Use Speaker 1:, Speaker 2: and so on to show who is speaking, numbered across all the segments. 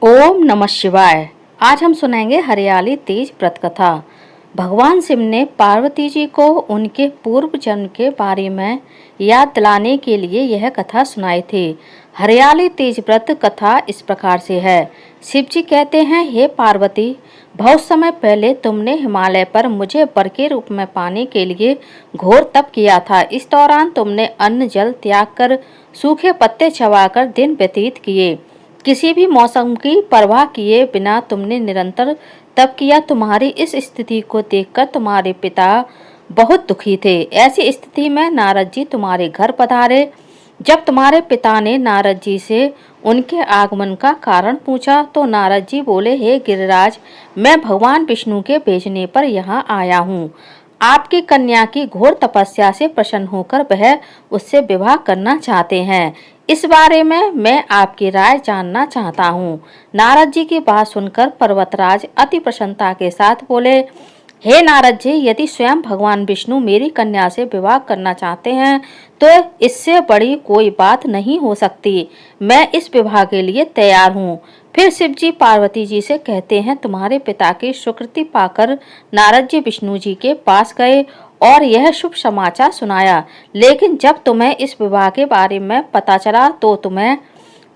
Speaker 1: ओम नमः शिवाय। आज हम सुनेंगे हरियाली तीज व्रत कथा। भगवान शिव ने पार्वती जी को उनके पूर्व जन्म के बारे में याद दिलाने के लिए यह कथा सुनाई थी। हरियाली तीज व्रत कथा इस प्रकार से है। शिव जी कहते हैं, हे पार्वती, बहुत समय पहले तुमने हिमालय पर मुझे वर के रूप में पाने के लिए घोर तप किया था। इस दौरान तुमने अन्न जल त्याग कर सूखे पत्ते चबाकर दिन व्यतीत किए। किसी भी मौसम की परवाह किए बिना तुमने निरंतर तप किया। तुम्हारी इस स्थिति को देखकर तुम्हारे पिता बहुत दुखी थे। ऐसी स्थिति में नारद जी तुम्हारे घर पधारे। जब तुम्हारे पिता ने नारद जी से उनके आगमन का कारण पूछा तो नारद जी बोले, हे गिरिराज, मैं भगवान विष्णु के भेजने पर यहाँ आया हूँ। आपकी कन्या की घोर तपस्या से प्रसन्न होकर वह उससे विवाह करना चाहते हैं। इस बारे में मैं आपकी राय जानना चाहता हूँ। नारद जी की बात सुनकर पर्वतराज अति प्रसन्नता के साथ बोले, हे नारद जी, यदि स्वयं भगवान विष्णु मेरी कन्या से विवाह करना चाहते हैं तो इससे बड़ी कोई बात नहीं हो सकती। मैं इस विवाह के लिए तैयार हूँ। फिर शिव जी पार्वती जी से कहते हैं, तुम्हारे पिता की स्वीकृति पाकर नारद जी विष्णु जी के पास गए और यह शुभ समाचार सुनाया। लेकिन जब तुम्हें इस विवाह के बारे में पता चला तो तुम्हें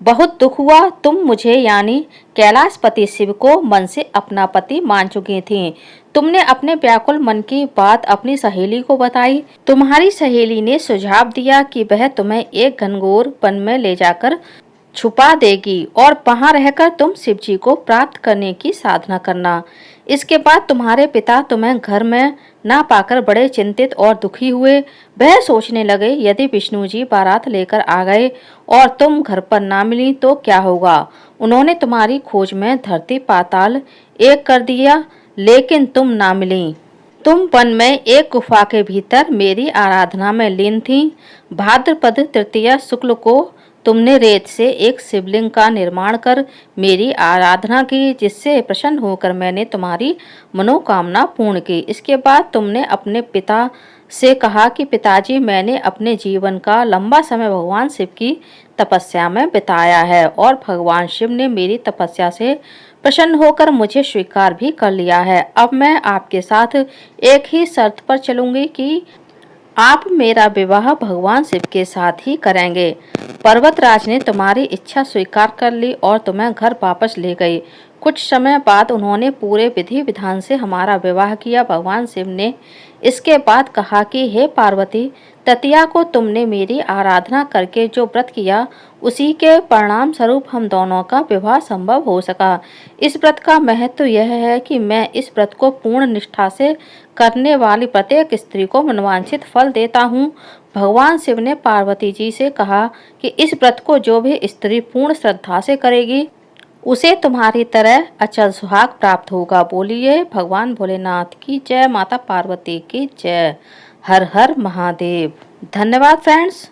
Speaker 1: बहुत दुख हुआ। तुम मुझे यानी कैलाशपति शिव को मन से अपना पति मान चुकी थीं। तुमने अपने व्याकुल मन की बात अपनी सहेली को बताई। तुम्हारी सहेली ने सुझाव दिया कि वह तुम्हें एक घनघोर वन में ले जाकर छुपा देगी और वहां रहकर तुम शिव जी को प्राप्त करने की साधना करना। इसके बाद तुम्हारे पिता तुम्हें घर में ना पाकर बड़े चिंतित और दुखी हुए। वह सोचने लगे, यदि विष्णु जी बारात लेकर आ गए और तुम घर पर ना मिली तो क्या होगा। उन्होंने तुम्हारी खोज में धरती पाताल एक कर दिया, लेकिन तुम ना मिली। तुम वन में एक गुफा के भीतर मेरी आराधना में लीन थी। भाद्रपद तृतीया शुक्ल को तुमने रेत से एक शिवलिंग का निर्माण कर मेरी आराधना की, जिससे प्रसन्न होकर मैंने तुम्हारी मनोकामना पूर्ण की। इसके बाद तुमने अपने पिता से कहा कि पिताजी, मैंने अपने जीवन का लंबा समय भगवान शिव की तपस्या में बिताया है और भगवान शिव ने मेरी तपस्या से प्रसन्न होकर मुझे स्वीकार भी कर लिया है। अब मैं आपके साथ एक ही शर्त पर चलूंगी कि आप मेरा विवाह भगवान शिव के साथ ही करेंगे। पर्वतराज ने तुम्हारी इच्छा स्वीकार कर ली और तुम्हें घर वापस ले गई। कुछ समय बाद उन्होंने पूरे विधि विधान से हमारा विवाह किया। भगवान शिव ने इसके बाद कहा कि हे पार्वती, तृतीया को तुमने मेरी आराधना करके जो व्रत किया उसी के परिणाम स्वरूप हम दोनों का विवाह संभव हो सका। इस व्रत का महत्व यह है कि मैं इस व्रत को पूर्ण निष्ठा से करने वाली प्रत्येक स्त्री को मनवांछित फल देता हूँ। भगवान शिव ने पार्वती जी से कहा कि इस व्रत को जो भी स्त्री पूर्ण श्रद्धा से करेगी उसे तुम्हारी तरह अचल सुहाग प्राप्त होगा। बोलिए भगवान भोलेनाथ की जय, माता पार्वती की जय। हर हर महादेव। धन्यवाद फ्रेंड्स।